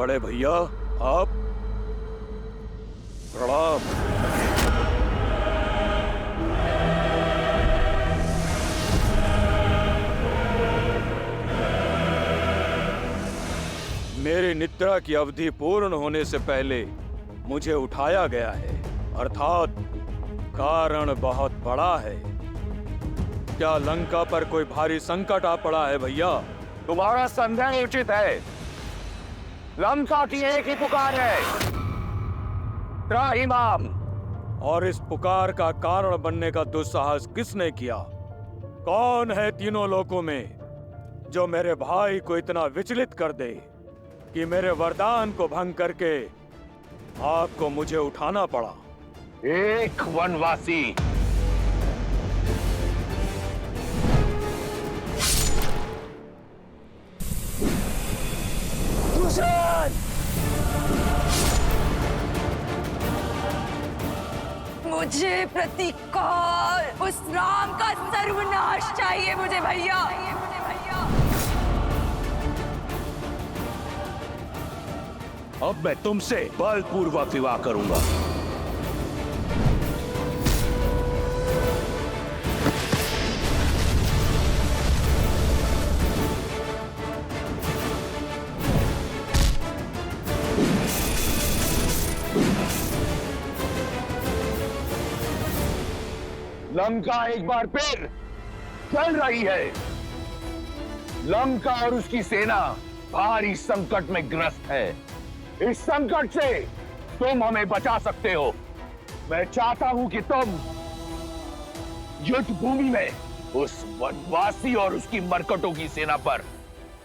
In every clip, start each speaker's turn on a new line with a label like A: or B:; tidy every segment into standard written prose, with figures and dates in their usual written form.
A: बड़े भैया, आप प्रणाम। मेरी निद्रा की अवधि पूर्ण होने से पहले मुझे उठाया गया है, अर्थात कारण बहुत बड़ा है। क्या लंका पर कोई भारी संकट आ पड़ा है भैया?
B: तुम्हारा संदेह उचित है। लंका की एक ही पुकार है, त्राहिमाम।
A: और इस पुकार का कारण बनने का दुस्साहस किसने किया? कौन है तीनों लोकों में जो मेरे भाई को इतना विचलित कर दे कि मेरे वरदान को भंग करके आपको मुझे उठाना पड़ा?
B: एक वनवासी।
C: मुझे प्रतीकार उस राम का सर्वनाश चाहिए मुझे भैया।
B: अब मैं तुमसे बलपूर्वक विवाह करूंगा। लंका एक बार फिर चल रही है। लंका और उसकी सेना भारी संकट में ग्रस्त है। इस संकट से तुम हमें बचा सकते हो। मैं चाहता हूं कि तुम युद्ध भूमि में उस वनवासी और उसकी मरकटों की सेना पर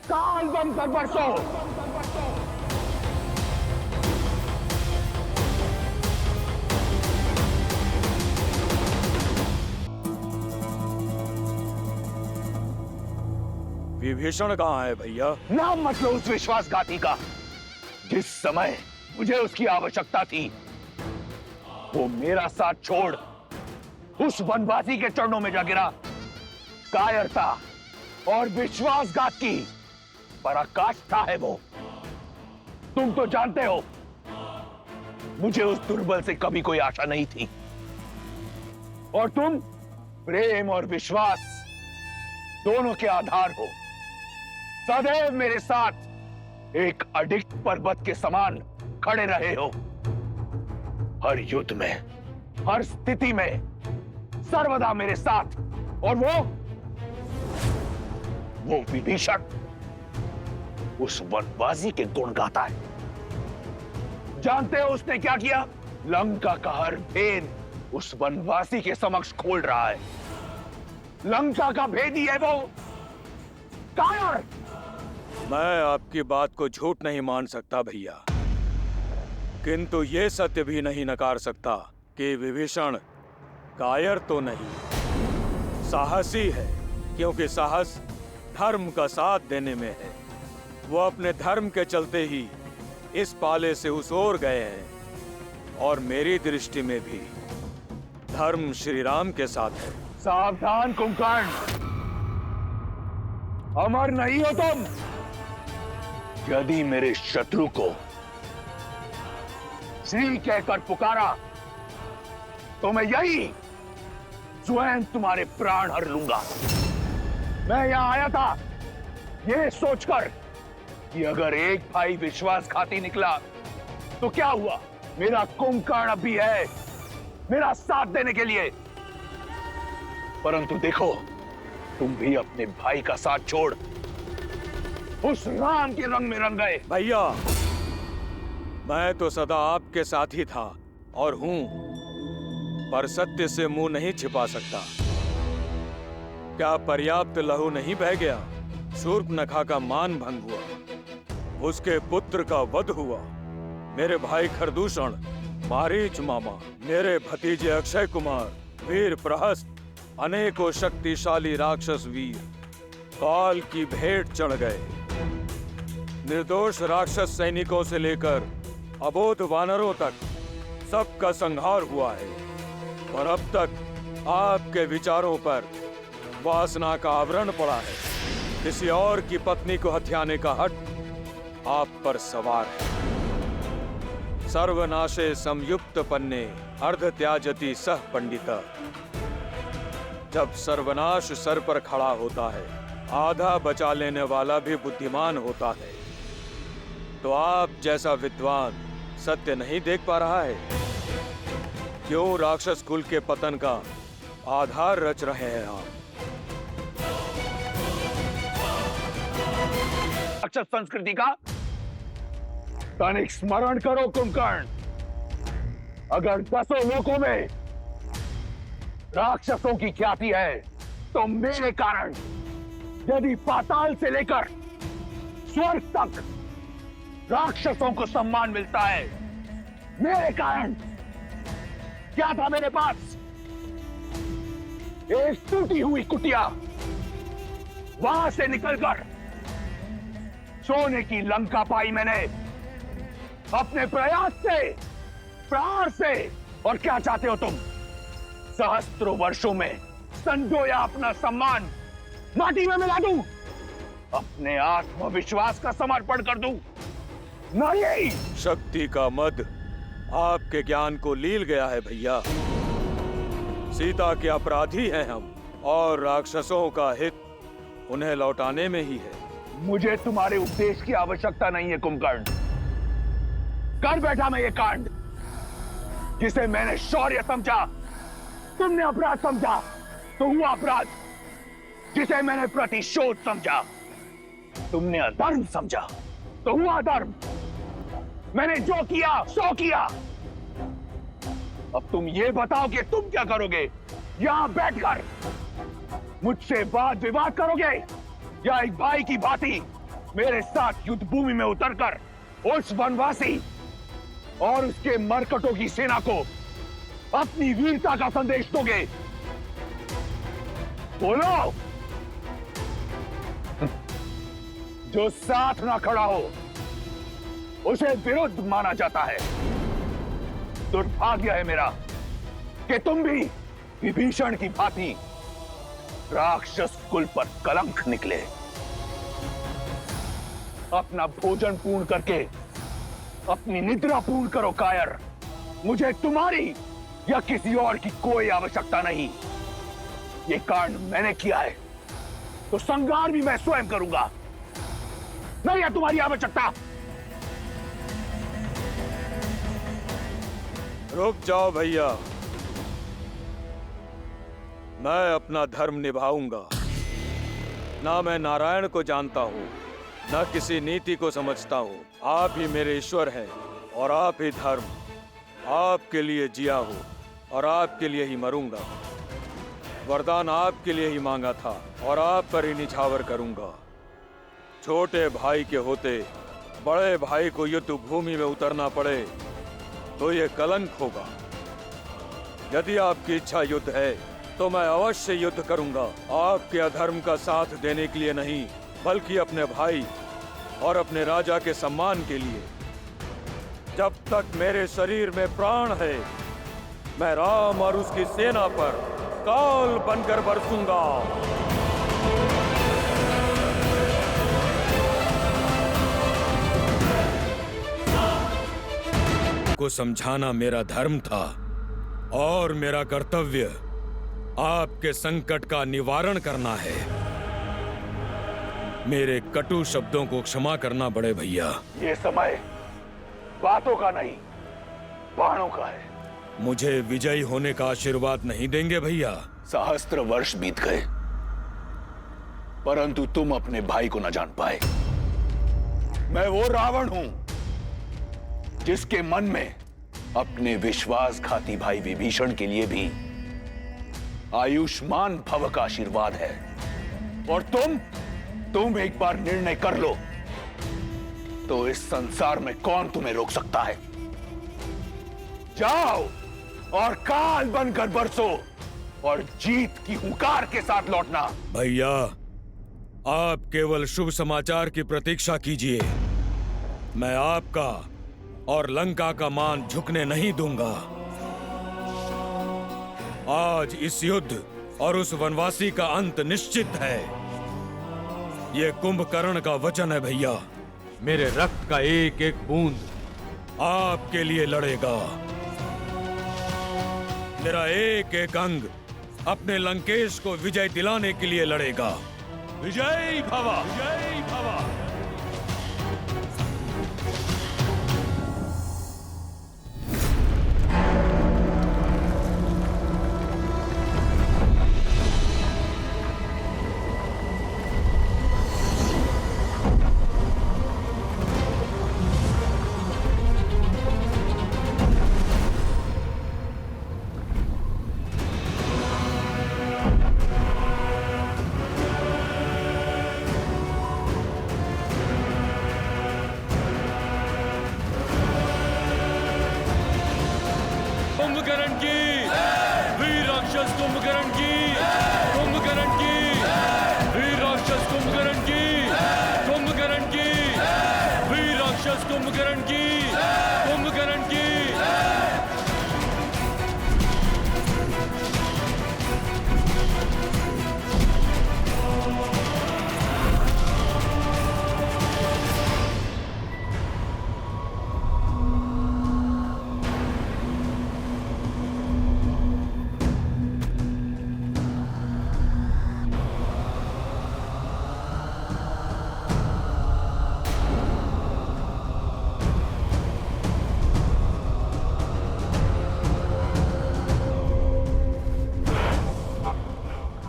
B: काल बम कर बरसो।
A: विभीषण कहाँ है भैया?
B: नाम मत लो उस विश्वासघाती का। जिस समय मुझे उसकी आवश्यकता थी, वो मेरा साथ छोड़ उस वनवासी के चरणों में जा गिरा। कायरता और विश्वासघात की पराकाष्ठा है वो। तुम तो जानते हो, मुझे उस दुर्बल से कभी कोई आशा नहीं थी। और तुम प्रेम और विश्वास दोनों के आधार हो। सदैव मेरे साथ एक अडिग पर्वत के समान खड़े रहे हो। हर युद्ध में, हर स्थिति में सर्वदा मेरे साथ। और वो विभीषण उस वनवासी के गुण गाता है। जानते हो उसने क्या किया? लंका का हर भेद उस वनवासी के समक्ष खोल रहा है। लंका का भेदी है वो कायर।
A: मैं आपकी बात को झूठ नहीं मान सकता भैया, किंतु ये सत्य भी नहीं नकार सकता कि विभीषण कायर तो नहीं, साहसी है। क्योंकि साहस धर्म का साथ देने में है। वो अपने धर्म के चलते ही इस पाले से उस ओर गए हैं। और मेरी दृष्टि में भी धर्म श्री राम के साथ है।
B: सावधान कुंभकर्ण, अमर नहीं हो तुम। यदि मेरे शत्रु को श्री कहकर पुकारा तो मैं यही स्वयं तुम्हारे प्राण हर लूंगा। मैं यहां आया था यह सोचकर कि अगर एक भाई विश्वासघाती निकला तो क्या हुआ? मेरा कुंभकर्ण भी है मेरा साथ देने के लिए। परंतु देखो, तुम भी अपने भाई का साथ छोड़ उस राम के रंग में रंग गए।
A: भैया, मैं तो सदा आपके साथ ही था और हूं, पर सत्य से मुंह नहीं छिपा सकता। क्या पर्याप्त लहू नहीं बह गया? शूर्पनखा का मान भंग हुआ, उसके पुत्र का वध हुआ। मेरे भाई खरदूषण, मारीच मामा, मेरे भतीजे अक्षय कुमार, वीर प्रहस्त, अनेकों शक्तिशाली राक्षस वीर काल की भेंट चढ़ गए। निर्दोष राक्षस सैनिकों से लेकर अबोध वानरों तक सबका संहार हुआ है। और अब तक आपके विचारों पर वासना का आवरण पड़ा है। किसी और की पत्नी को हथियाने का हठ आप पर सवार है। सर्वनाशे संयुक्त पन्ने अर्ध त्याजति सह पंडित। जब सर्वनाश सर पर खड़ा होता है, आधा बचा लेने वाला भी बुद्धिमान होता है। तो आप जैसा विद्वान सत्य नहीं देख पा रहा है? क्यों राक्षस कुल के पतन का आधार रच रहे हैं आप?
B: राक्षस संस्कृति का तनिक स्मरण करो कुंभकर्ण। अगर 10 लोकों में राक्षसों की ख्याति है, तो मेरे कारण यदि पाताल से लेकर स्वर्ग तक राक्षसों को सम्मान मिलता है, मेरे कारण क्या था मेरे पास? एक टूटी हुई कुटिया। वहां से निकलकर सोने की लंका पाई मैंने अपने प्रयास से, प्रहार से। और क्या चाहते हो तुम? सहस्त्रों वर्षों में संजोया अपना सम्मान माटी में मिला दूं? अपने आत्मविश्वास का समर्पण कर दूं? नहीं।
A: शक्ति का मद आपके ज्ञान को लील गया है भैया। सीता के अपराधी हैं हम, और राक्षसों का हित उन्हें लौटाने में ही है।
B: मुझे तुम्हारे उपदेश की आवश्यकता नहीं है कुंभकर्ण। कर बैठा मैं ये कांड, जिसे मैंने शौर्य समझा तुमने अपराध समझा, तो हुआ अपराध। जिसे मैंने प्रतिशोध समझा तुमने अधर्म समझा, तो हुआ अधर्म। मैंने जो किया सो किया। अब तुम ये बताओ कि तुम क्या करोगे? यहां बैठकर मुझसे वाद विवाद करोगे, या एक भाई की भांति मेरे साथ युद्ध भूमि में उतरकर उस वनवासी और उसके मरकटों की सेना को अपनी वीरता का संदेश दोगे? बोलो। जो साथ ना खड़ा हो उसे विरुद्ध माना जाता है। दुर्भाग्य है मेरा कि तुम भी विभीषण की भांति राक्षस कुल पर कलंक निकले। अपना भोजन पूर्ण करके अपनी निद्रा पूर्ण करो कायर। मुझे तुम्हारी या किसी और की कोई आवश्यकता नहीं। ये कांड मैंने किया है, तो संहार भी मैं स्वयं करूंगा। नहीं है तुम्हारी आवश्यकता।
A: रुक जाओ भैया, मैं अपना धर्म निभाऊंगा। ना मैं नारायण को जानता हूं, ना किसी नीति को समझता हूं। आप ही मेरे ईश्वर हैं, और आप ही धर्म। आपके लिए जिया हूं, और आपके लिए ही मरूंगा। वरदान आपके लिए ही मांगा था, और आप पर ही निछावर करूंगा। छोटे भाई के होते बड़े भाई को युद्ध भूमि में उतरना पड़े, तो ये कलंक होगा। यदि आपकी इच्छा युद्ध है, तो मैं अवश्य युद्ध करूंगा। आपके अधर्म का साथ देने के लिए नहीं, बल्कि अपने भाई और अपने राजा के सम्मान के लिए। जब तक मेरे शरीर में प्राण है, मैं राम और उसकी सेना पर काल बनकर बरसूंगा। को समझाना मेरा धर्म था, और मेरा कर्तव्य आपके संकट का निवारण करना है। मेरे कटु शब्दों को क्षमा करना बड़े भैया।
B: ये समय बातों का नहीं, बाणों का है।
A: मुझे विजयी होने का आशीर्वाद नहीं देंगे भैया?
B: सहस्त्र वर्ष बीत गए, परंतु तुम अपने भाई को न जान पाए। मैं वो रावण हूं जिसके मन में अपने विश्वासघाती भाई विभीषण के लिए भी आयुष्मान भव का आशीर्वाद है। और तुम एक बार निर्णय कर लो, तो इस संसार में कौन तुम्हें रोक सकता है? जाओ और काल बनकर बरसो, और जीत की हुंकार के साथ लौटना।
A: भैया, आप केवल शुभ समाचार की प्रतीक्षा कीजिए। मैं आपका और लंका का मान झुकने नहीं दूंगा। आज इस युद्ध और उस वनवासी का अंत निश्चित है। ये कुंभकर्ण का वचन है भैया। मेरे रक्त का एक एक बूंद आपके लिए लड़ेगा। मेरा एक एक अंग अपने लंकेश को विजय दिलाने के लिए लड़ेगा। विजयी भव, विजयी भव। कुंभकर्ण की, वीर राक्षस कुंभकर्ण की, कुंभकर्ण की, वीर राक्षस कुंभकर्ण की, कुंभकर्ण की, वीर राक्षस कुंभकर्ण की, कुंभकर्ण की।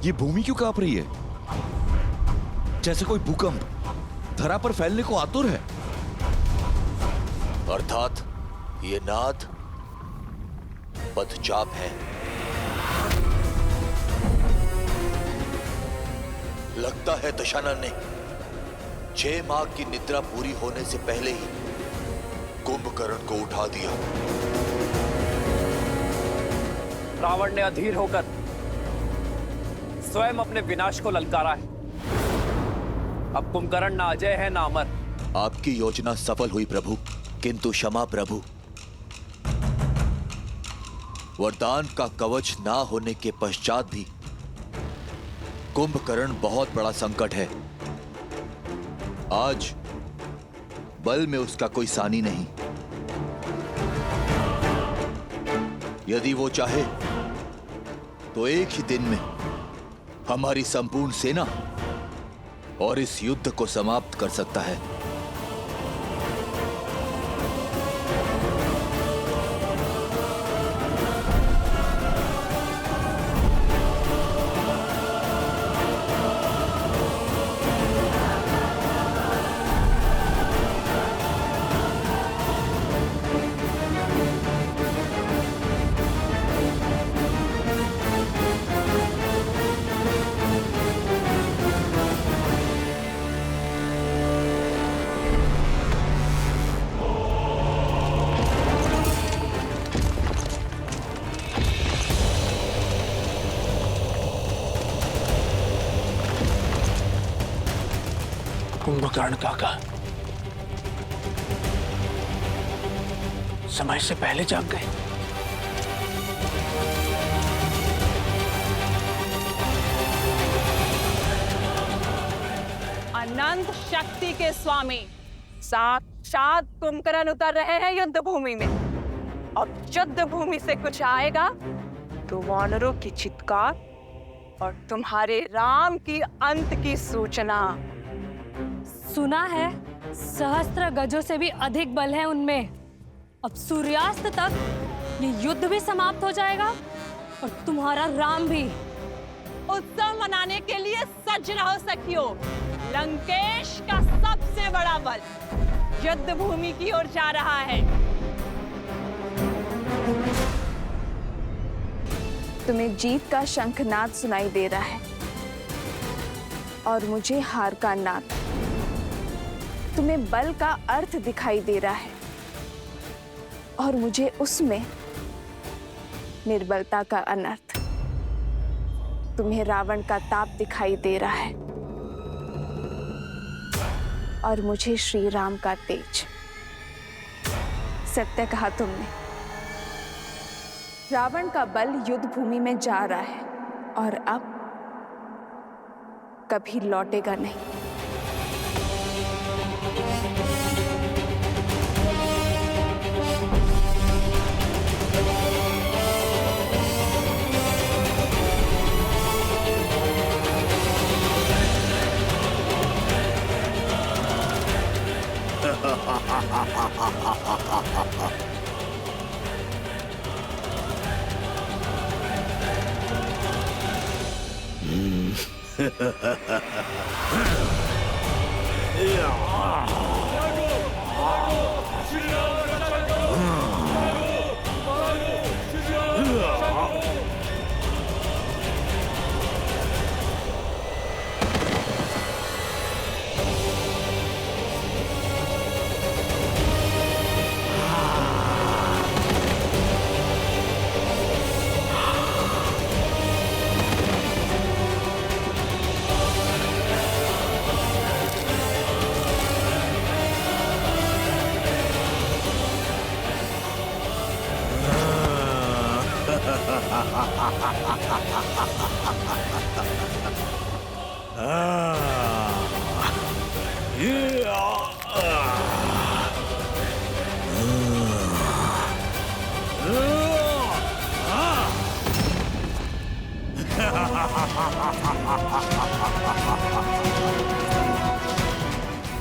D: ये भूमि क्यों कांप रही है? जैसे कोई भूकंप धरा पर फैलने को आतुर है।
E: अर्थात ये नाद पदचाप है। लगता है दशानन ने 6 माह की निद्रा पूरी होने से पहले ही कुंभकर्ण को उठा दिया।
F: रावण ने अधीर होकर स्वयं अपने विनाश को ललकारा है। अब कुंभकर्ण ना अजय है ना अमर।
E: आपकी योजना सफल हुई प्रभु, किंतु क्षमा प्रभु, वरदान का कवच ना होने के पश्चात भी कुंभकर्ण बहुत बड़ा संकट है। आज बल में उसका कोई सानी नहीं। यदि वो चाहे तो एक ही दिन में हमारी संपूर्ण सेना और इस युद्ध को समाप्त कर सकता है।
F: कुंभकर्ण काका समय से पहले जाग गए।
C: अनंत शक्ति के स्वामी साक्षात कुंभकर्ण उतर रहे हैं युद्ध भूमि में। अब युद्ध भूमि से कुछ आएगा तो वानरों की चित्कार और तुम्हारे राम की अंत की सूचना।
G: सुना है सहस्त्र गजों से भी अधिक बल है उनमें। अब सूर्यास्त तक ये युद्ध भी समाप्त हो जाएगा और तुम्हारा राम भी।
C: उत्सव मनाने के लिए सज रहो सखियों। लंकेश का सबसे बड़ा बल युद्ध भूमि की ओर जा रहा है। तुम्हें जीत का शंखनाद सुनाई दे रहा है और मुझे हार का नाद। तुम्हें बल का अर्थ दिखाई दे रहा है और मुझे उसमें निर्बलता का अनर्थ। तुम्हें रावण का ताप दिखाई दे रहा है और मुझे श्री राम का तेज। सत्य कहा तुमने। रावण का बल युद्ध भूमि में जा रहा है और अब कभी लौटेगा नहीं।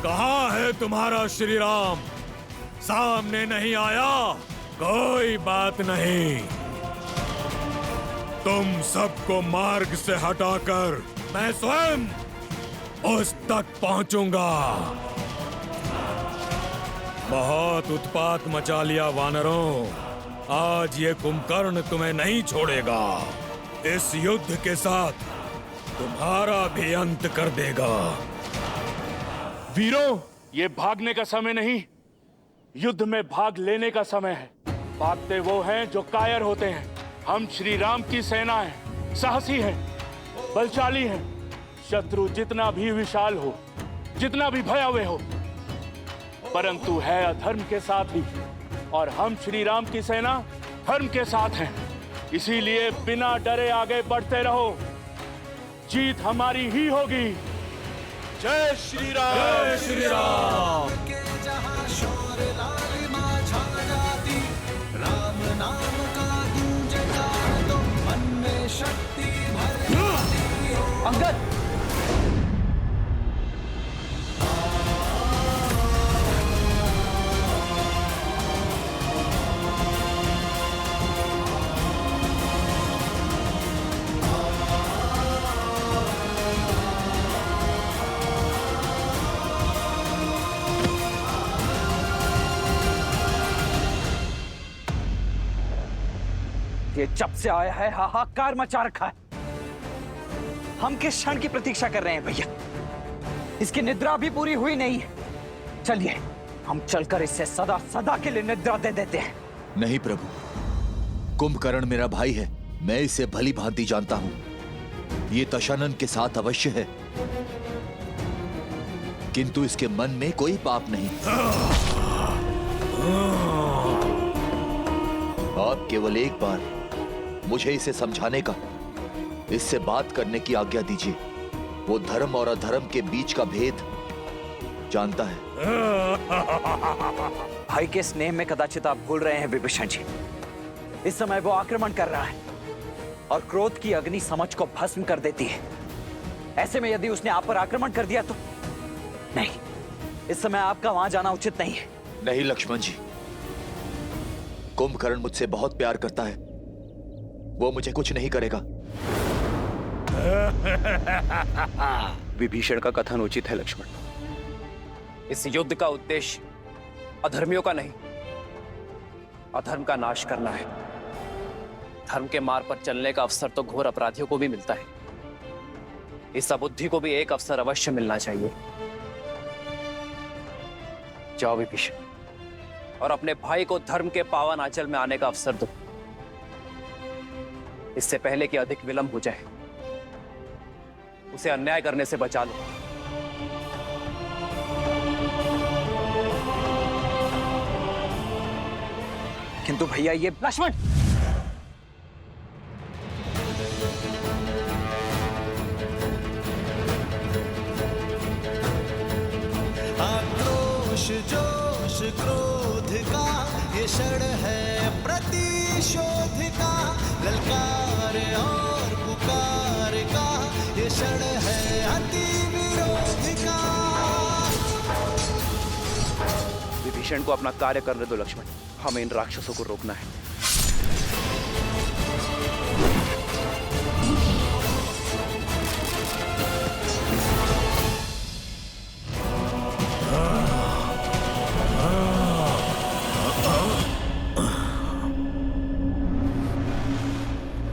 A: कहाँ है तुम्हारा श्री राम? सामने नहीं आया? कोई बात नहीं, तुम सबको मार्ग से हटाकर मैं स्वयं उस तक पहुंचूंगा। बहुत उत्पात मचा लिया वानरों, आज ये कुंभकर्ण तुम्हें नहीं छोड़ेगा। इस युद्ध के साथ तुम्हारा भी अंत कर देगा।
H: वीरों, ये भागने का समय नहीं, युद्ध में भाग लेने का समय है। भागते वो हैं जो कायर होते हैं। हम श्री राम की सेना हैं, साहसी हैं, बलशाली हैं। शत्रु जितना भी विशाल हो, जितना भी भयावह हो, परंतु है अधर्म के साथ ही, और हम श्री राम की सेना धर्म के साथ हैं। इसीलिए बिना डरे आगे बढ़ते रहो, जीत हमारी ही होगी।
A: जय श्री राम! जय श्री राम!
F: अंगद!
I: ये जब से आया है हाहाकार मचा रखा है। हम किस क्षण की प्रतीक्षा कर रहे हैं भैया? इसकी निद्रा भी पूरी हुई नहीं है। चलिए हम चलकर इसे सदा सदा के लिए निद्रा दे देते हैं।
E: नहीं प्रभु, कुंभकर्ण मेरा भाई है, मैं इसे भली भांति जानता हूं। ये दशानन के साथ अवश्य है, किंतु इसके मन में कोई पाप नहीं। आप केवल एक बार मुझे इसे समझाने का, इससे बात करने की आज्ञा दीजिए। वो धर्म और अधर्म के बीच का भेद जानता है।
I: भाई के स्नेह में कदाचित आप भूल रहे हैं विभीषण जी। इस समय वो आक्रमण कर रहा है और क्रोध की अग्नि समझ को भस्म कर देती है। ऐसे में यदि उसने आप पर आक्रमण कर दिया तो नहीं, इस समय आपका वहां जाना उचित नहीं है।
E: नहीं लक्ष्मण जी, कुंभकर्ण मुझसे बहुत प्यार करता है, वो मुझे कुछ नहीं करेगा।
F: विभीषण का कथन उचित है लक्ष्मण। इस युद्ध का उद्देश्य अधर्मियों का नहीं, अधर्म का नाश करना है। धर्म के मार्ग पर चलने का अवसर तो घोर अपराधियों को भी मिलता है। इस अबुद्धि को भी एक अवसर अवश्य मिलना चाहिए। जाओ विभीषण, और अपने भाई को धर्म के पावन आंचल में आने का अवसर दो, इससे पहले कि अधिक विलंब हो जाए। उसे अन्याय करने से बचा लो।
I: किंतु भैया ये लक्ष्मण,
J: आक्रोश जोश क्रोध का ये क्षण है प्रतिशोध का, ललकार और पुकार का ये क्षण है अति विरोध का।
F: विभीषण को अपना कार्य करने दो लक्ष्मण। हमें इन राक्षसों को रोकना है।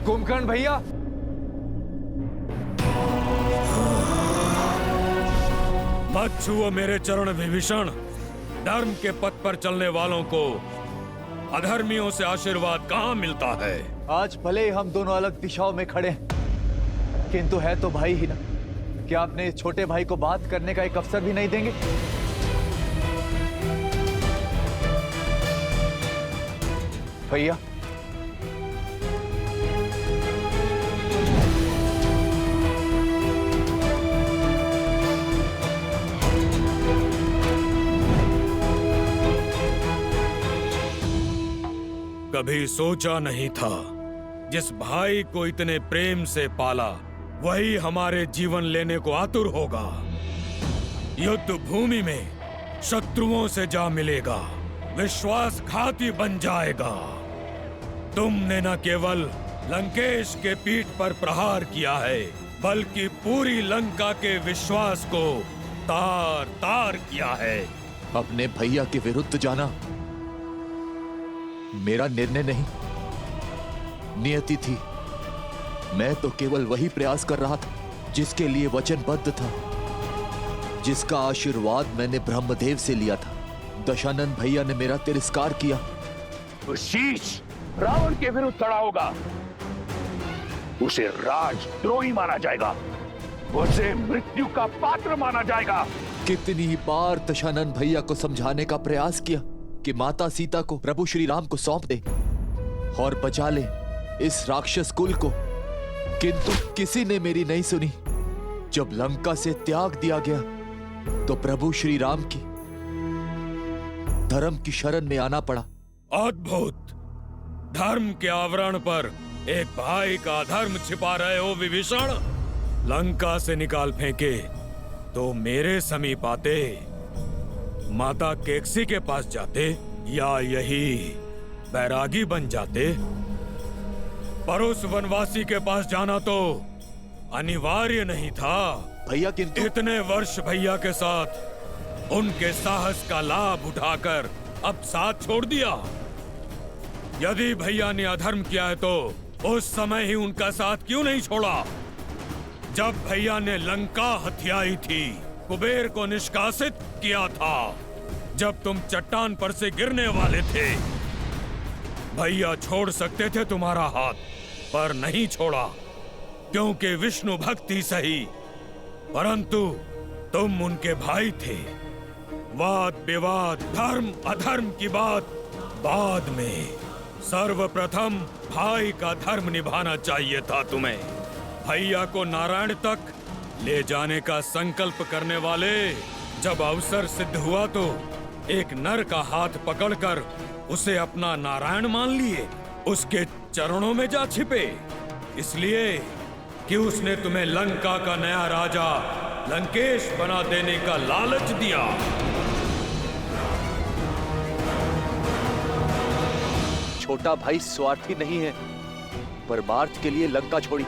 I: कुंभकर्ण भैया,
A: मत छुओ मेरे चरण विभीषण। धर्म के पथ पर चलने वालों को अधर्मियों से आशीर्वाद कहाँ मिलता है।
I: आज भले ही हम दोनों अलग दिशाओं में खड़े हैं, किंतु है तो भाई ही ना। क्या अपने इस छोटे भाई को बात करने का एक अवसर भी नहीं देंगे? भैया,
A: कभी सोचा नहीं था जिस भाई को इतने प्रेम से पाला वही हमारे जीवन लेने को आतुर होगा। युद्ध भूमि में शत्रुओं से जा मिलेगा, विश्वासघाती बन जाएगा। तुमने न केवल लंकेश के पीठ पर प्रहार किया है, बल्कि पूरी लंका के विश्वास को तार तार किया है।
E: अपने भैया के विरुद्ध जाना मेरा निर्णय नहीं, नियति थी। मैं तो केवल वही प्रयास कर रहा था जिसके लिए वचनबद्ध था, जिसका आशीर्वाद मैंने ब्रह्मदेव से लिया था। दशानन भैया ने मेरा तिरस्कार किया।
B: तो शीश रावण के विरुद्ध खड़ा होगा, उसे राजद्रोही माना जाएगा, उसे मृत्यु का पात्र माना जाएगा।
E: कितनी बार दशानन भैया को समझाने का प्रयास किया कि माता सीता को प्रभु श्री राम को सौंप दे और बचा ले इस राक्षस कुल को, किंतु किसी ने मेरी नहीं सुनी। जब लंका से त्याग दिया गया तो प्रभु श्री राम की धर्म की शरण में आना पड़ा।
A: अद्भुत! धर्म के आवरण पर एक भाई का धर्म छिपा रहे हो विभीषण। लंका से निकाल फेंके तो मेरे समीप आते, माता केकसी के पास जाते, या यही बैरागी बन जाते। पर उस वनवासी के पास जाना तो अनिवार्य नहीं था
E: भैया, किंतु
A: इतने वर्ष भैया के साथ उनके साहस का लाभ उठाकर अब साथ छोड़ दिया। यदि भैया ने अधर्म किया है तो उस समय ही उनका साथ क्यों नहीं छोड़ा? जब भैया ने लंका हथियाई थी, कुबेर को निष्कासित किया था, जब तुम चट्टान पर से गिरने वाले थे, भैया छोड़ सकते थे तुम्हारा हाथ, पर नहीं छोड़ा, क्योंकि विष्णु भक्ति सही, परंतु तुम उनके भाई थे। वाद विवाद, धर्म अधर्म की बात बाद में, सर्वप्रथम भाई का धर्म निभाना चाहिए था तुम्हें। भैया को नारायण तक ले जाने का संकल्प करने वाले जब अवसर सिद्ध हुआ तो एक नर का हाथ पकड़कर उसे अपना नारायण मान लिए, उसके चरणों में जा छिपे, इसलिए कि उसने तुम्हें लंका का नया राजा लंकेश बना देने का लालच दिया।
E: छोटा भाई स्वार्थी नहीं है, परमार्थ के लिए लंका छोड़ी।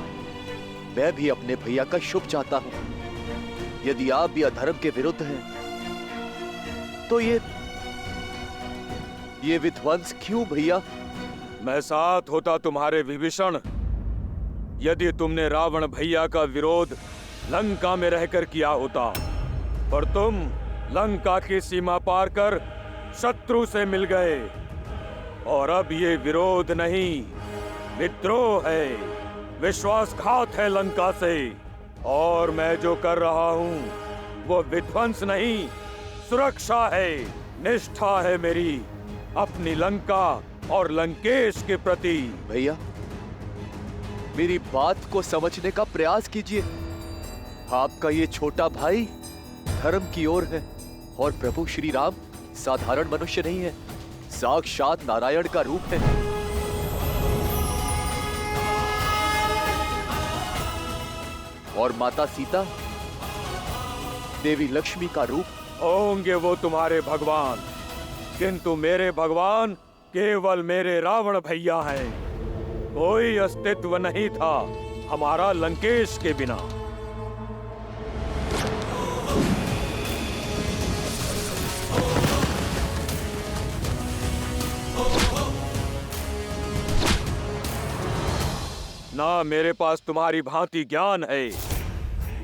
E: मैं भी अपने भैया का शुभ चाहता हूं। यदि आप भी अधर्म के विरुद्ध हैं, तो ये विध्वंस क्यों भैया?
A: मैं साथ होता तुम्हारे विभीषण, यदि तुमने रावण भैया का विरोध लंका में रहकर किया होता, पर तुम लंका की सीमा पार कर शत्रु से मिल गए, और अब ये विरोध नहीं, विद्रोह है, विश्वासघात है लंका से। और मैं जो कर रहा हूँ वो विध्वंस नहीं, सुरक्षा है, निष्ठा है मेरी अपनी लंका और लंकेश के प्रति।
E: भैया, मेरी बात को समझने का प्रयास कीजिए। आपका ये छोटा भाई धर्म की ओर है, और प्रभु श्री राम साधारण मनुष्य नहीं है, साक्षात नारायण का रूप है। और माता सीता देवी लक्ष्मी का रूप।
A: होंगे वो तुम्हारे भगवान, किंतु मेरे भगवान केवल मेरे रावण भैया हैं। कोई अस्तित्व नहीं था हमारा लंकेश के बिना। ना मेरे पास तुम्हारी भांति ज्ञान है,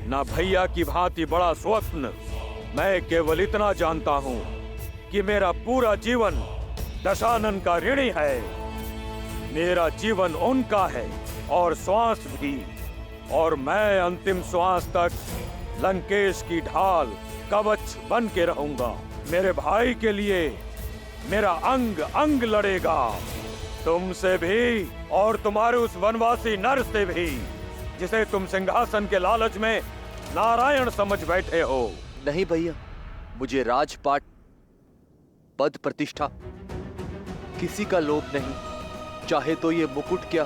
A: ना भैया की भांति बड़ा स्वप्न। मैं केवल इतना जानता हूँ कि मेरा पूरा जीवन दशानन का ऋणी है। मेरा जीवन उनका है और श्वास भी, और मैं अंतिम श्वास तक लंकेश की ढाल कवच बन के रहूंगा। मेरे भाई के लिए मेरा अंग अंग लड़ेगा, तुमसे भी और तुम्हारे उस वनवासी नर से भी जिसे तुम सिंहासन के लालच में नारायण समझ बैठे हो।
E: नहीं भैया, मुझे राजपाट, पद, प्रतिष्ठा किसी का लोभ नहीं। चाहे तो ये मुकुट क्या,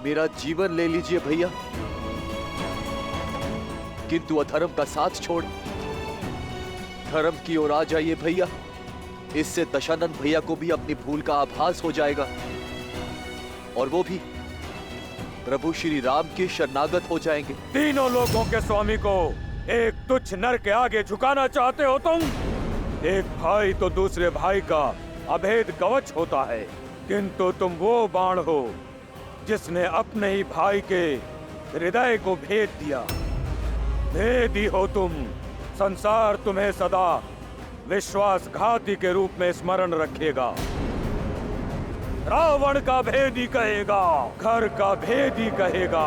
E: मेरा जीवन ले लीजिए भैया, किंतु अधर्म का साथ छोड़ धर्म की ओर आ जाइए भैया। इससे दशानन भैया को भी अपनी भूल का आभास हो जाएगा और वो भी प्रभु श्री राम के शरणागत हो जाएंगे।
A: तीनों लोगों के स्वामी को एक तुच्छ नर के आगे झुकाना चाहते हो तुम? एक भाई तो दूसरे भाई का अभेद कवच होता है, किंतु तुम वो बाण हो जिसने अपने ही भाई के हृदय को भेद दिया। भेदी हो तुम। संसार तुम्हें सदा विश्वासघाती के रूप में स्मरण रखेगा। रावण का भेदी कहेगा, घर का भेदी कहेगा।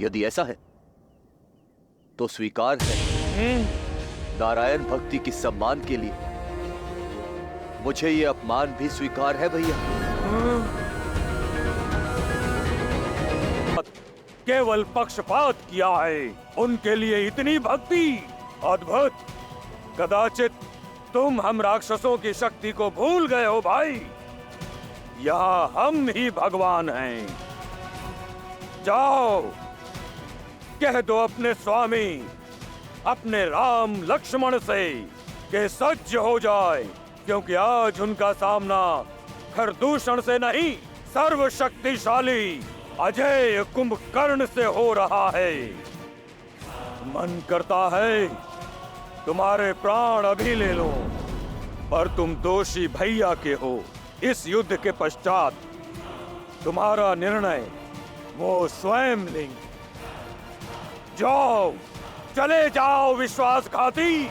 E: यदि ऐसा है तो स्वीकार है। नारायण भक्ति की सम्मान के लिए मुझे ये अपमान भी स्वीकार है भैया।
A: केवल पक्षपात किया है, उनके लिए इतनी भक्ति अद्भुत। कदाचित तुम हम राक्षसों की शक्ति को भूल गए हो भाई। यहाँ हम ही भगवान हैं। जाओ, कह दो अपने स्वामी, अपने राम लक्ष्मण से कि सज्ज हो जाए, क्योंकि आज उनका सामना खरदूषण से नहीं, सर्वशक्तिशाली अजय कुंभकर्ण से हो रहा है। मन करता है तुम्हारे प्राण अभी ले लो, पर तुम दोषी भैया के हो। इस युद्ध के पश्चात तुम्हारा निर्णय वो स्वयं लेंगे। जाओ, चले जाओ विश्वासघाती।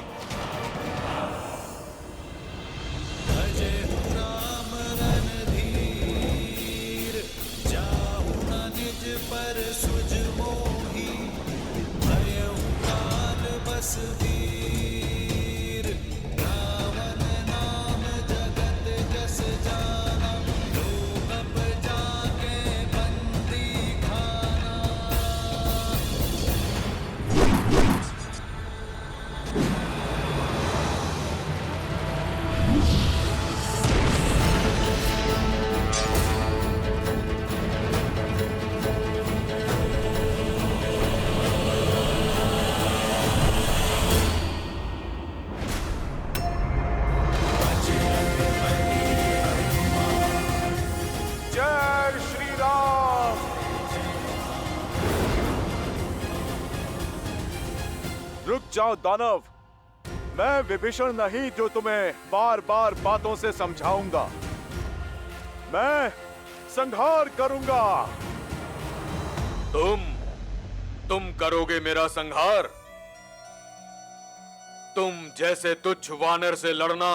K: रुक जाओ दानव, मैं विभीषण नहीं जो तुम्हें बार बार बातों से समझाऊंगा। मैं संहार करूंगा।
A: तुम करोगे मेरा संहार? तुम जैसे तुच्छ वानर से लड़ना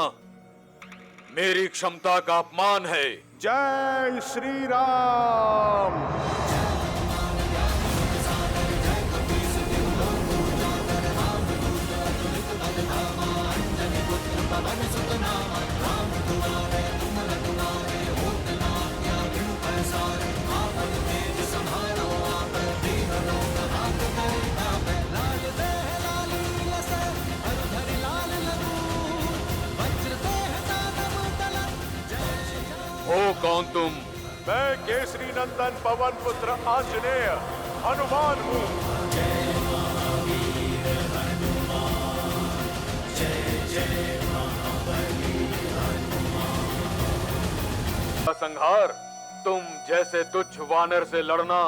A: मेरी क्षमता का अपमान है।
K: जय श्री राम।
A: हो कौन तुम?
K: मैं केसरी नंदन पवन पुत्र आंजनेय हनुमान हूँ।
A: संहार। तुम जैसे तुच्छ वानर से लड़ना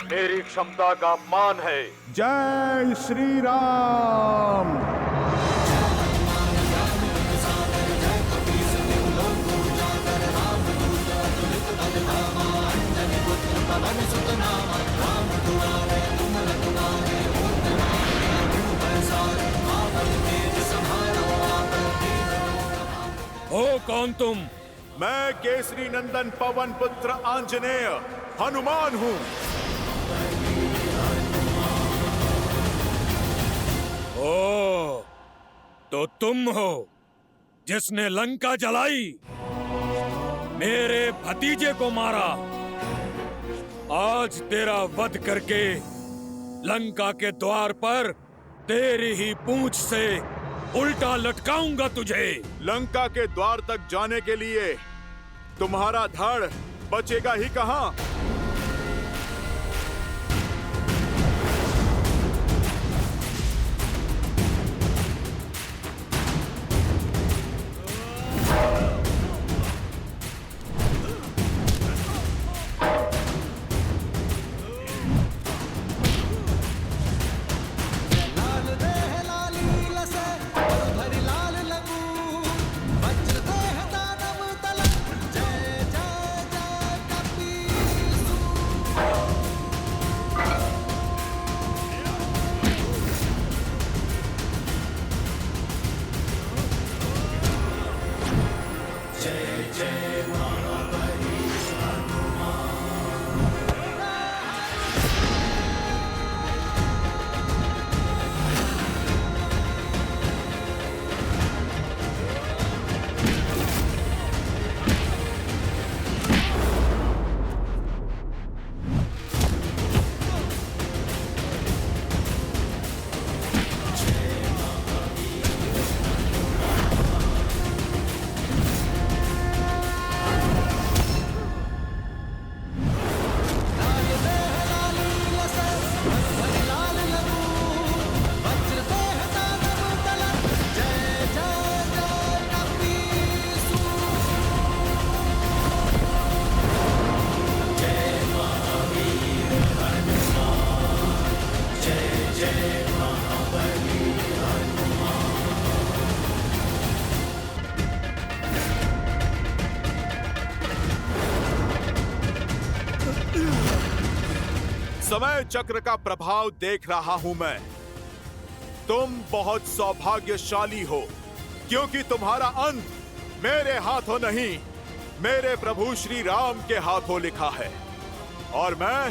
A: मेरी क्षमता का अपमान है।
K: जय श्री राम।
A: हो कौन तुम?
K: मैं केसरी नंदन पवन पुत्र आंजनेय हनुमान हूँ।
A: ओ, तो तुम हो जिसने लंका जलाई, मेरे भतीजे को मारा। आज तेरा वध करके लंका के द्वार पर तेरी ही पूंछ से उल्टा लटकाऊंगा तुझे।
K: लंका के द्वार तक जाने के लिए तुम्हारा धड़ बचेगा ही कहां।
J: लाल देह लाली लसे भरी लाल लगू वज्र देह दानव तलक जय जय जय कपीसु। लाल देह लाली लसे भरी लाल लगू वज्र देह दानव तलक जय जय जय कपीसु।
K: समय चक्र का प्रभाव देख रहा हूं मैं। तुम बहुत सौभाग्यशाली हो क्योंकि तुम्हारा अंत मेरे हाथों नहीं, मेरे प्रभु श्री राम के हाथों लिखा है। और मैं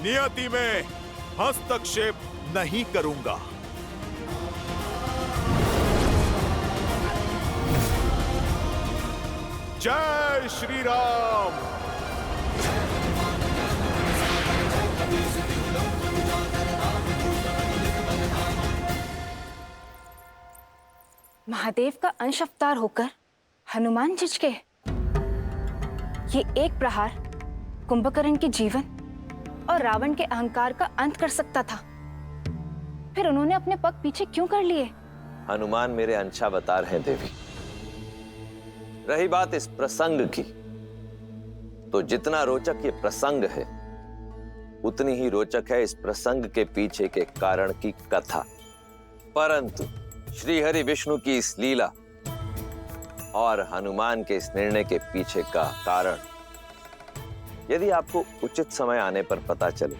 K: नियति में हस्तक्षेप नहीं करूंगा। जय श्री राम।
L: महादेव का अंश अवतार होकर हनुमान झिझके। ये एक प्रहार कुंभकर्ण के जीवन और रावण के अहंकार का अंत कर सकता था। फिर उन्होंने अपने पग पीछे क्यों कर लिए?
M: हनुमान मेरे अंशावतार हैं देवी। रही बात इस प्रसंग की, तो जितना रोचक ये प्रसंग है उतनी ही रोचक है इस प्रसंग के पीछे के कारण की कथा। परंतु श्री हरि विष्णु की इस लीला और हनुमान के इस निर्णय के पीछे का कारण यदि आपको उचित समय आने पर पता चले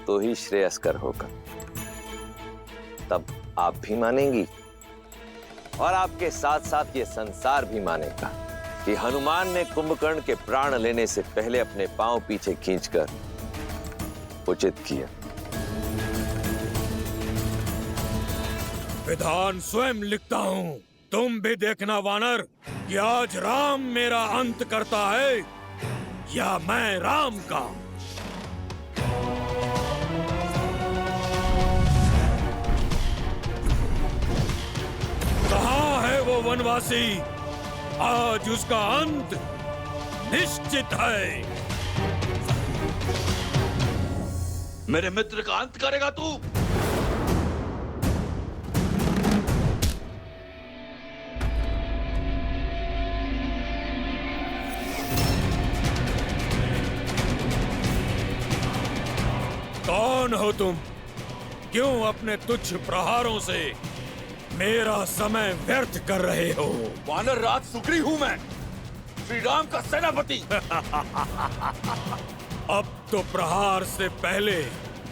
M: तो ही श्रेयस्कर होगा। तब आप भी मानेंगी और आपके साथ साथ ये संसार भी मानेगा कि हनुमान ने कुंभकर्ण के प्राण लेने से पहले अपने पांव पीछे खींचकर उचित किया।
A: विधान स्वयं लिखता हूँ, तुम भी देखना वानर कि आज राम मेरा अंत करता है या मैं राम का। कहाँ है वो वनवासी? आज उसका अंत निश्चित है।
D: मेरे मित्र का अंत करेगा तू?
A: कौन हो तुम? क्यों अपने तुच्छ प्रहारों से मेरा समय व्यर्थ कर रहे हो?
D: वानर राज सुग्री हूं मैं, श्री राम का सेनापति।
A: अब तो प्रहार से पहले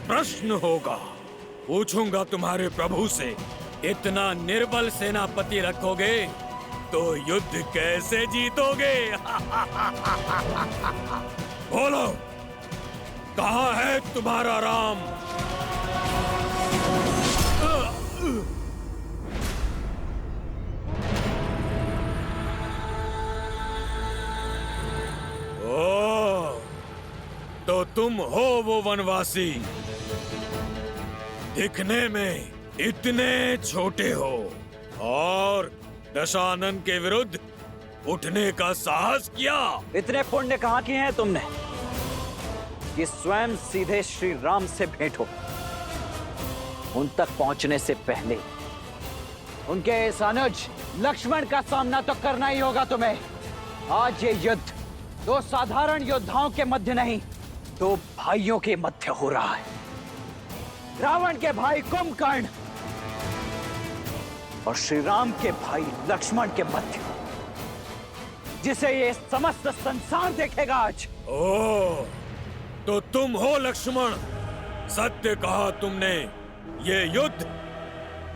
A: प्रश्न होगा। पूछूंगा तुम्हारे प्रभु से, इतना निर्बल सेनापति रखोगे तो युद्ध कैसे जीतोगे? बोलो, कहाँ है तुम्हारा राम? ओ, तो तुम हो वो वनवासी। दिखने में इतने छोटे हो और दशानन के विरुद्ध उठने का साहस किया।
I: इतने पुण्य कहाँ किए हैं तुमने कि स्वयं सीधे श्री राम से भेंट हो? उन तक पहुंचने से पहले उनके इस अनुज लक्ष्मण का सामना तो करना ही होगा तुम्हें। आज ये युद्ध दो साधारण योद्धाओं के मध्य नहीं, दो भाइयों के मध्य हो रहा है। रावण के भाई कुंभकर्ण और श्री राम के भाई लक्ष्मण के मध्य, जिसे ये समस्त संसार देखेगा आज।
A: ओ, तो तुम हो लक्ष्मण। सत्य कहा तुमने। ये युद्ध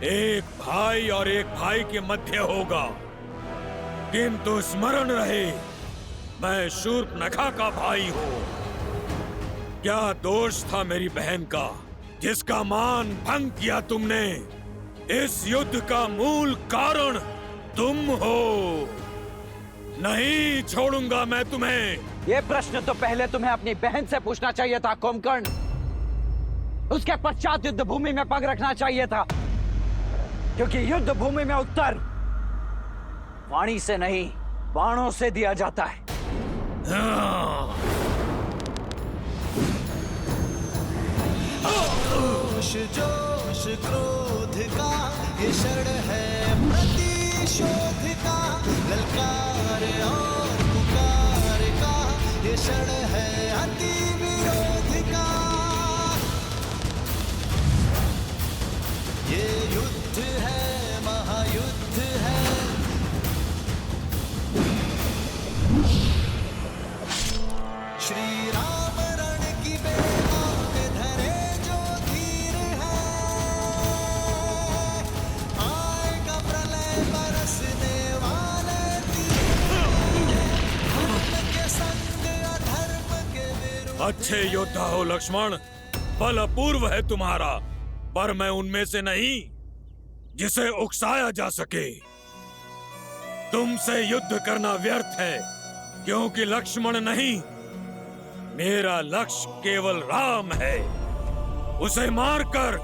A: एक भाई और एक भाई के मध्य होगा, किंतु स्मरण रहे, मैं शूर्पणखा का भाई हूँ। क्या दोष था मेरी बहन का, जिसका मान भंग किया तुमने? इस युद्ध का मूल कारण तुम हो। नहीं छोड़ूंगा मैं तुम्हें।
I: ये प्रश्न तो पहले तुम्हें अपनी बहन से पूछना चाहिए था कुंभकर्ण। उसके पश्चात युद्ध भूमि में पग रखना चाहिए था, क्योंकि युद्ध भूमि में उत्तर वाणी से नहीं, बाणों से दिया जाता है।
J: जोश क्रोध का ये क्षण है प्रतिशोध का, ललकार और पुकार का ये क्षण है अति विरोध का। ये युद्ध है, महायुद्ध है। श्री राम रण की बेला में धरे जो धीर है, आएगा प्रलय बरसने वाले तीर, धर्म के संग अधर्म के विरुद्ध।
A: अच्छे योद्धा हो लक्ष्मण, बल अपूर्व है तुम्हारा, पर मैं उनमें से नहीं जिसे उकसाया जा सके। तुमसे युद्ध करना व्यर्थ है, क्योंकि लक्ष्मण नहीं, मेरा लक्ष्य केवल राम है। उसे मारकर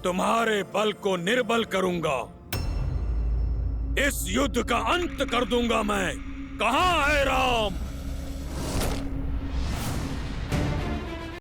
A: तुम्हारे बल को निर्बल करूंगा। इस युद्ध का अंत कर दूंगा मैं। कहाँ है राम?